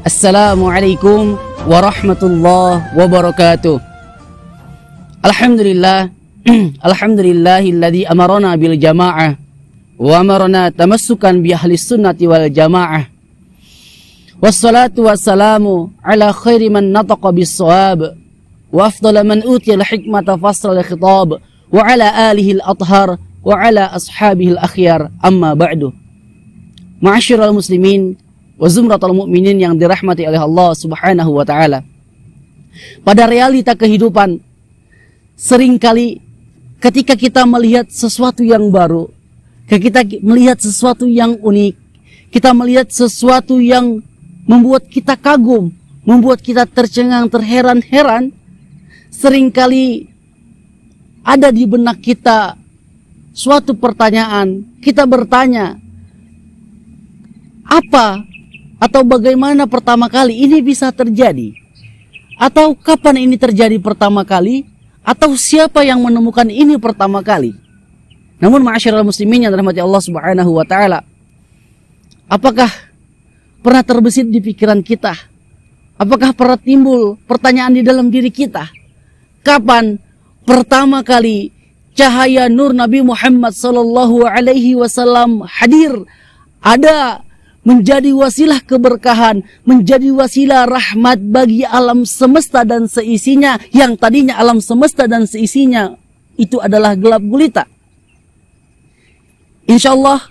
Assalamualaikum warahmatullahi wabarakatuh. Alhamdulillah, alhamdulillahilladzi amarana bil jamaah wa amarna tamassukan bi ahlis sunnati wal jamaah. Wassalatu wassalamu ala khairi man nataqa bis shawab wa afdala man utiya al hikmata fasla al khitab wa ala alihi al athhar wa ala ashabihi al akhyar, amma ba'du. Ma'asyiral muslimin wa zumratul mu'minin yang dirahmati oleh Allah Subhanahu wa taala. Pada realita kehidupan, seringkali ketika kita melihat sesuatu yang baru, ketika kita melihat sesuatu yang unik, kita melihat sesuatu yang membuat kita kagum, membuat kita tercengang, terheran-heran, seringkali ada di benak kita suatu pertanyaan. Kita bertanya, apa atau bagaimana pertama kali ini bisa terjadi? Atau kapan ini terjadi pertama kali? Atau siapa yang menemukan ini pertama kali? Namun ma'asyiral muslimin yang dirahmati Allah Subhanahu wa taala, apakah pernah terbesit di pikiran kita? Apakah pernah timbul pertanyaan di dalam diri kita? Kapan pertama kali cahaya nur Nabi Muhammad sallallahu alaihi wasallam hadir, ada, menjadi wasilah keberkahan, menjadi wasilah rahmat bagi alam semesta dan seisinya, yang tadinya alam semesta dan seisinya itu adalah gelap gulita? Insyaallah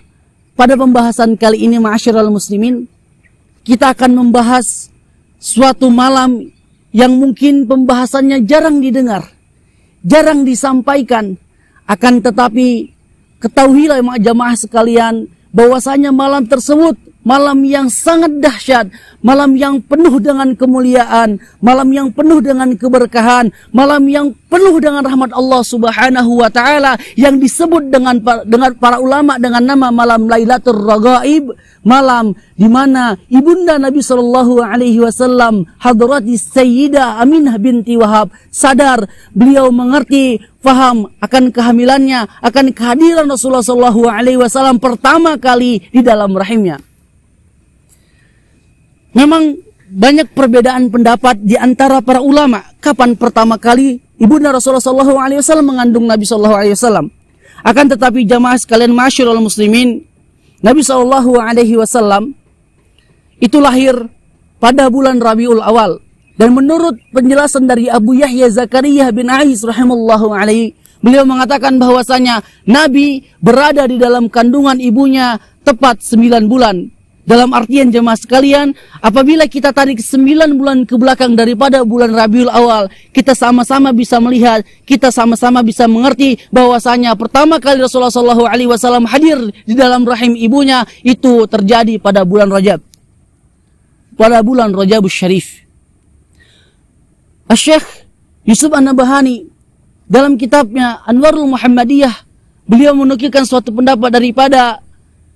pada pembahasan kali ini ma'asyiral muslimin, kita akan membahas suatu malam yang mungkin pembahasannya jarang didengar, jarang disampaikan. Akan tetapi ketahuilah jamaah sekalian, bahwasanya malam tersebut malam yang sangat dahsyat, malam yang penuh dengan kemuliaan, malam yang penuh dengan keberkahan, malam yang penuh dengan rahmat Allah Subhanahu wa taala, yang disebut dengan para ulama dengan nama malam Lailatul Raghaib, malam di mana ibunda Nabi sallallahu alaihi wasallam Hadrati Sayyidah Aminah binti Wahab sadar, beliau mengerti, faham akan kehamilannya, akan kehadiran Rasulullah sallallahu alaihi wasallam pertama kali di dalam rahimnya. Memang banyak perbedaan pendapat di antara para ulama kapan pertama kali ibunda Rasulullah sallallahu alaihi wasallam mengandung Nabi sallallahu alaihi wasallam. Akan tetapi jamaah sekalian ma'asyiral muslimin, Nabi sallallahu alaihi wasallam itu lahir pada bulan Rabiul Awal, dan menurut penjelasan dari Abu Yahya Zakaria bin Ais rahimallahu alaihi, beliau mengatakan bahwasanya Nabi berada di dalam kandungan ibunya tepat 9 bulan. Dalam artian jemaah sekalian, apabila kita tarik 9 bulan ke belakang daripada bulan Rabiul Awal, kita sama-sama bisa melihat, kita sama-sama bisa mengerti bahwasanya pertama kali Rasulullah SAW hadir di dalam rahim ibunya itu terjadi pada bulan Rajab, pada bulan Rajabus Syarif. Syekh Yusuf An-Nabahani dalam kitabnya Anwarul Muhammadiyah, beliau menukilkan suatu pendapat daripada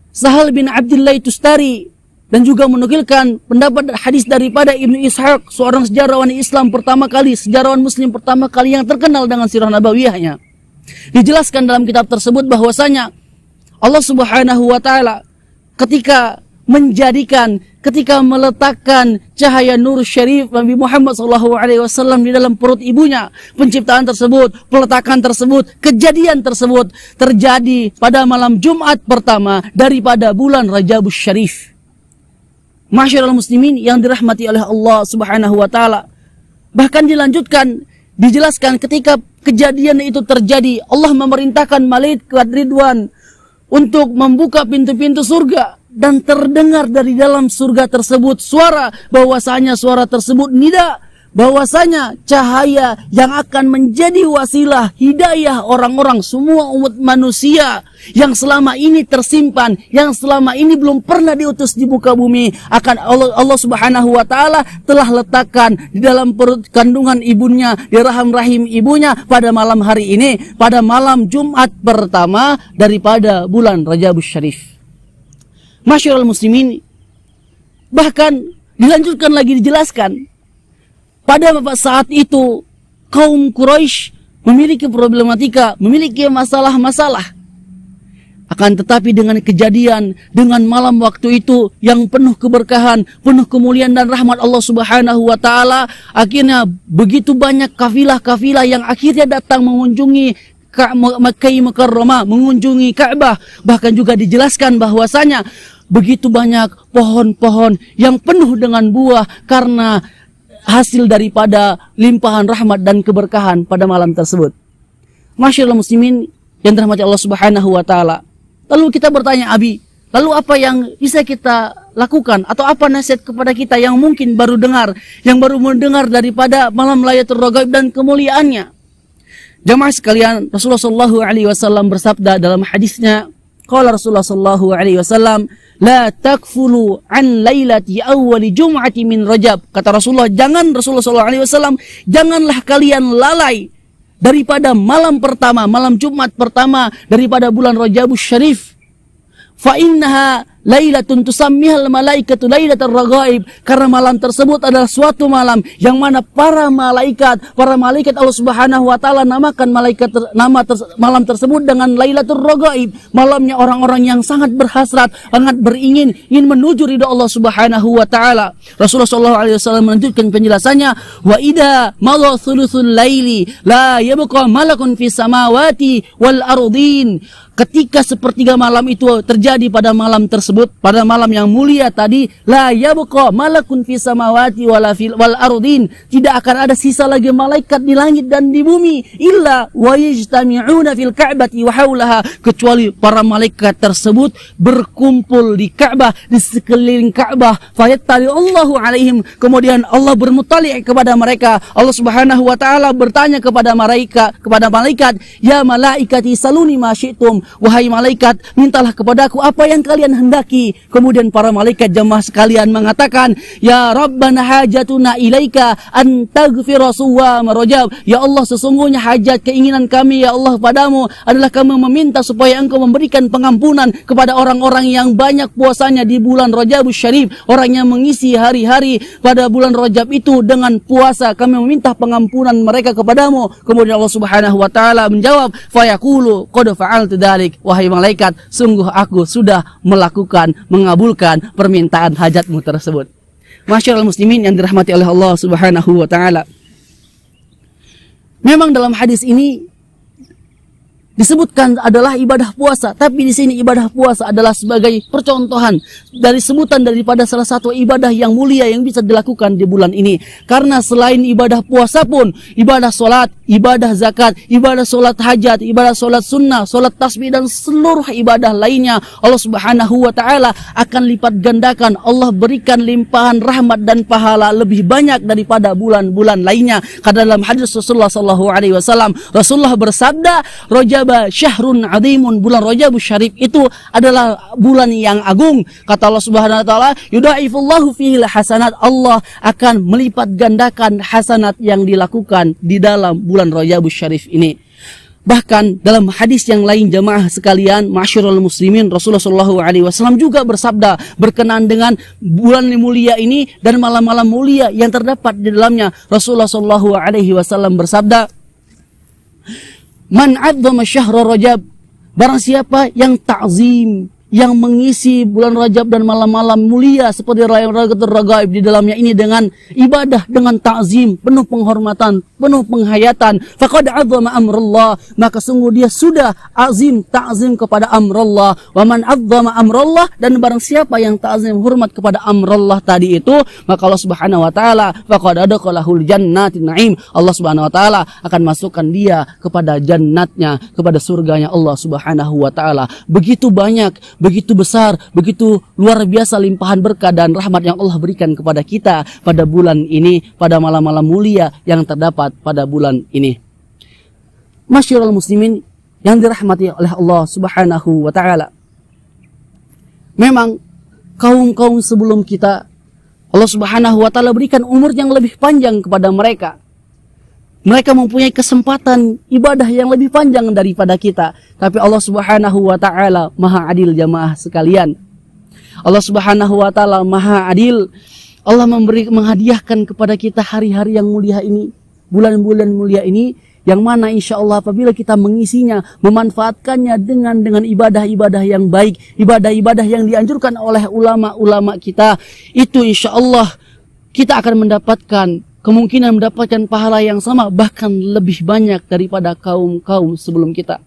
Sahal bin Abdullah Tustari, dan juga menukilkan pendapat hadis daripada Ibnu Ishaq, seorang sejarawan Islam pertama kali, sejarawan Muslim pertama kali yang terkenal dengan sirah nabawiyahnya. Dijelaskan dalam kitab tersebut bahwasanya Allah Subhanahu wa taala ketika meletakkan cahaya nur syarif Nabi Muhammad SAW di dalam perut ibunya, penciptaan tersebut, peletakan tersebut, kejadian tersebut terjadi pada malam Jumat pertama daripada bulan Rajabus Syarif. Ma'asyiral muslimin yang dirahmati oleh Allah Subhanahu wa taala, bahkan dilanjutkan, dijelaskan ketika kejadian itu terjadi, Allah memerintahkan malaikat Ridwan untuk membuka pintu-pintu surga, dan terdengar dari dalam surga tersebut suara, bahwasanya suara tersebut nida, bahwasanya cahaya yang akan menjadi wasilah hidayah orang-orang, semua umat manusia yang selama ini tersimpan, yang selama ini belum pernah diutus di muka bumi, akan Allah Subhanahu wa taala telah letakkan di dalam perut kandungan ibunya, di rahim ibunya pada malam hari ini, pada malam Jumat pertama daripada bulan Rajabus Syarif. Masyarul muslimin, bahkan dilanjutkan lagi dijelaskan, pada saat itu kaum Quraisy memiliki problematika, memiliki masalah-masalah. Akan tetapi dengan kejadian, dengan malam waktu itu yang penuh keberkahan, penuh kemuliaan dan rahmat Allah Subhanahu wa taala, akhirnya begitu banyak kafilah-kafilah yang akhirnya datang mengunjungi Makkah Mukarramah, mengunjungi Ka'bah. Bahkan juga dijelaskan bahwasanya begitu banyak pohon-pohon yang penuh dengan buah karena hasil daripada limpahan rahmat dan keberkahan pada malam tersebut. Masyaallah muslimin yang dirahmati Allah Subhanahu wa taala. Lalu kita bertanya, Abi, lalu apa yang bisa kita lakukan atau apa nasihat kepada kita yang mungkin baru dengar, yang baru mendengar daripada malam Lailatul Raghaib dan kemuliaannya? Jamaah sekalian, Rasulullah sallallahu alaihi wasallam bersabda dalam hadisnya, qala Rasulullah sallallahu alaihi wasallam, la takfulu an lailati awwali jum'ati min Rajab. Kata Rasulullah sallallahu alaihi wasallam, janganlah kalian lalai daripada malam pertama, malam Jumat pertama daripada bulan Rajabus Syarif. Fa innaha lailatun tusammihal malaikatu lailatul raghaib, karena malam tersebut adalah suatu malam yang mana para malaikat Allah Subhanahu wa taala namakan malam tersebut dengan Lailatul Raghaib, malamnya orang-orang yang sangat berhasrat, sangat ingin menuju ridha Allah Subhanahu wa taala. Rasulullah sallallahu alaihi wasallam melanjutkan penjelasannya, wa idza madha thuluthul laili la yabqa malakun fis samawati wal ardin. Ketika sepertiga malam itu terjadi pada malam tersebut, pada malam yang mulia tadi, la yabqa malakun fis samawati wal ardin, tidak akan ada sisa lagi malaikat di langit dan di bumi, illa wa yajtami'una fil ka'bati wa haulaha, kecuali para malaikat tersebut berkumpul di Ka'bah, di sekeliling Ka'bah, fayattali Allahu alaihim, kemudian Allah bermutali' kepada mereka. Allah Subhanahu wa taala bertanya kepada malaikat, ya malaikati saluni ma syi'tum, wahai malaikat, mintalah kepadaku apa yang kalian hendaki. Kemudian para malaikat jemaah sekalian mengatakan, ya Rabbana hajatuna ilaika an taghfira suwama Rajab. Ya Allah, sesungguhnya hajat keinginan kami ya Allah padamu adalah kami meminta supaya engkau memberikan pengampunan kepada orang-orang yang banyak puasanya di bulan Rajabus Syarif, orang yang mengisi hari-hari pada bulan Rajab itu dengan puasa. Kami meminta pengampunan mereka kepadamu. Kemudian Allah Subhanahu wa taala menjawab, fayaqulu qad fa'altu dzalik, wahai malaikat, sungguh aku sudah mengabulkan permintaan hajatmu tersebut. Masyaallah muslimin yang dirahmati oleh Allah Subhanahu wa taala. Memang dalam hadis ini disebutkan adalah ibadah puasa, tapi di sini ibadah puasa adalah sebagai percontohan dari sebutan daripada salah satu ibadah yang mulia yang bisa dilakukan di bulan ini. Karena selain ibadah puasa pun, ibadah solat, ibadah zakat, ibadah solat hajat, ibadah solat sunnah, solat tasbih dan seluruh ibadah lainnya, Allah Subhanahu wa taala akan lipat gandakan. Allah berikan limpahan rahmat dan pahala lebih banyak daripada bulan-bulan lainnya. Karena dalam hadis Rasulullah sallallahu alaihi wasallam, Rasulullah bersabda, Rajab syahrun azimun, bulan Rajabus Syarif itu adalah bulan yang agung. Kata Allah Subhanahu wa taala, yudhaifullahu fihi hasanat, Allah akan melipat gandakan hasanat yang dilakukan di dalam bulan Rajabus Syarif ini. Bahkan dalam hadis yang lain jamaah sekalian, masyarul muslimin, Rasulullah sallallahu alaihi wasallam juga bersabda berkenaan dengan bulan mulia ini dan malam-malam mulia yang terdapat di dalamnya. Rasulullah sallallahu alaihi wasallam bersabda, man 'azzama syahra Rajab, barang siapa yang ta'zim, yang mengisi bulan Rajab dan malam-malam mulia seperti Lailatul Raghaib di dalamnya ini dengan ibadah, dengan ta'zim, penuh penghormatan, penuh penghayatan, faqad 'azzama amrullah, maka sungguh dia sudah azim, ta'zim kepada amrullah. Wa man 'azzama amrullah, dan barang siapa yang ta'zim, hormat kepada amrullah tadi itu, maka Allah Subhanahu wa taala faqad adkhalahul jannatin na'im, Allah Subhanahu wa taala akan masukkan dia kepada jannatnya, kepada surganya Allah Subhanahu wa taala. Begitu banyak, begitu besar, begitu luar biasa limpahan berkah dan rahmat yang Allah berikan kepada kita pada bulan ini, pada malam-malam mulia yang terdapat pada bulan ini. Masyarul muslimin yang dirahmati oleh Allah Subhanahu wa taala. Memang kaum-kaum sebelum kita, Allah Subhanahu wa taala berikan umur yang lebih panjang kepada mereka. Mereka mempunyai kesempatan ibadah yang lebih panjang daripada kita. Tapi Allah Subhanahu wa taala Maha Adil jamaah sekalian. Allah Subhanahu wa taala Maha Adil. Allah menghadiahkan kepada kita hari-hari yang mulia ini, bulan-bulan mulia ini, yang mana insya Allah apabila kita mengisinya, memanfaatkannya dengan ibadah-ibadah yang baik, ibadah-ibadah yang dianjurkan oleh ulama-ulama kita, itu insya Allah kita akan mendapatkan kemungkinan mendapatkan pahala yang sama, bahkan lebih banyak daripada kaum-kaum sebelum kita.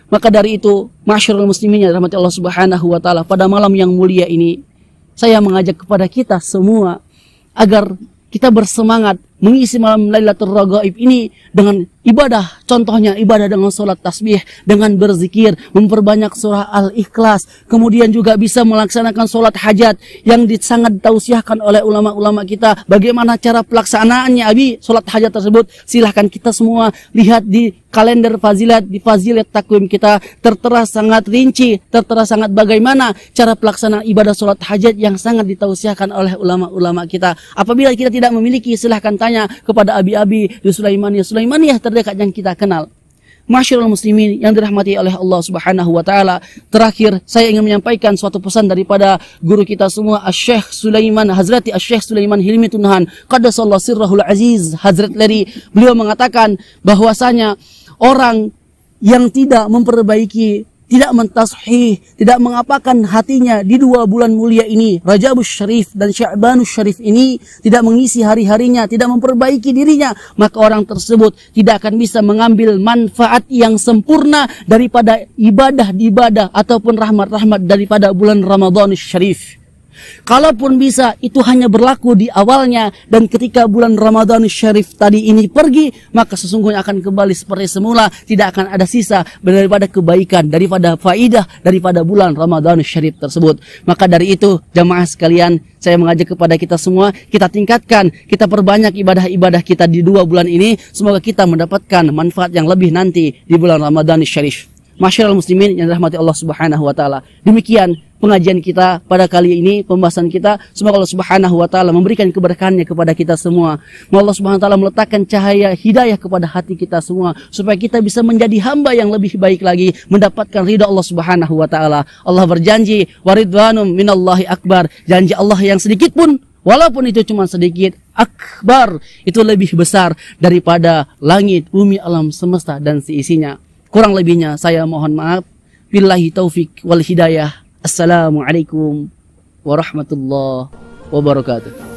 Maka dari itu, ma'asyiral muslimin yang dirahmati Allah Subhanahu wa taala, pada malam yang mulia ini saya mengajak kepada kita semua agar kita bersemangat mengisi malam Lailatul Raghaib ini dengan ibadah, contohnya ibadah dengan sholat tasbih, dengan berzikir, memperbanyak surah Al-Ikhlas, kemudian juga bisa melaksanakan sholat hajat yang sangat ditausiahkan oleh ulama-ulama kita. Bagaimana cara pelaksanaannya Abi sholat hajat tersebut? Silahkan kita semua lihat di kalender fazilat, di fazilat takwim kita, tertera sangat rinci, tertera sangat bagaimana cara pelaksanaan ibadah sholat hajat yang sangat ditausiahkan oleh ulama-ulama kita. Apabila kita tidak memiliki, silahkan tanya kepada abi-abi di Sulaimaniyah terdekat yang kita kenal. Masyarul muslimin yang dirahmati oleh Allah Subhanahu wa taala, terakhir saya ingin menyampaikan suatu pesan daripada guru kita semua, Asy-Syaikh Sulaiman, Hazrati Asy-Syaikh Sulaiman Hilmi Tunahan qaddasallahu sirrahul aziz. Hazrat Leri, beliau mengatakan bahwasanya orang yang tidak memperbaiki, tidak mentashih, tidak mengapakan hatinya di 2 bulan mulia ini, Rajabus Syarif dan Sya'banus Syarif ini, tidak mengisi hari-harinya, tidak memperbaiki dirinya, maka orang tersebut tidak akan bisa mengambil manfaat yang sempurna daripada ibadah-ibadah ataupun rahmat-rahmat daripada bulan Ramadan Syarif. Kalaupun bisa, itu hanya berlaku di awalnya, dan ketika bulan Ramadan Syarif tadi ini pergi, maka sesungguhnya akan kembali seperti semula, tidak akan ada sisa daripada kebaikan, daripada faidah daripada bulan Ramadan Syarif tersebut. Maka dari itu, jamaah sekalian, saya mengajak kepada kita semua, kita tingkatkan, kita perbanyak ibadah-ibadah kita di 2 bulan ini, semoga kita mendapatkan manfaat yang lebih nanti di bulan Ramadan Syarif. Masyarul muslimin yang dirahmati Allah Subhanahu wa taala. Demikian pengajian kita pada kali ini, pembahasan kita. Semoga Allah Subhanahu wa taala memberikan keberkahannya kepada kita semua. Semoga Allah Subhanahu wa taala meletakkan cahaya hidayah kepada hati kita semua, supaya kita bisa menjadi hamba yang lebih baik lagi, mendapatkan ridha Allah Subhanahu wa taala. Allah berjanji, waridwanum minallahi akbar. Janji Allah yang sedikit pun, walaupun itu cuma sedikit, akbar, itu lebih besar daripada langit, bumi, alam semesta dan seisinya. Kurang lebihnya saya mohon maaf. Billahi taufik wal hidayah. Assalamualaikum warahmatullahi wabarakatuh.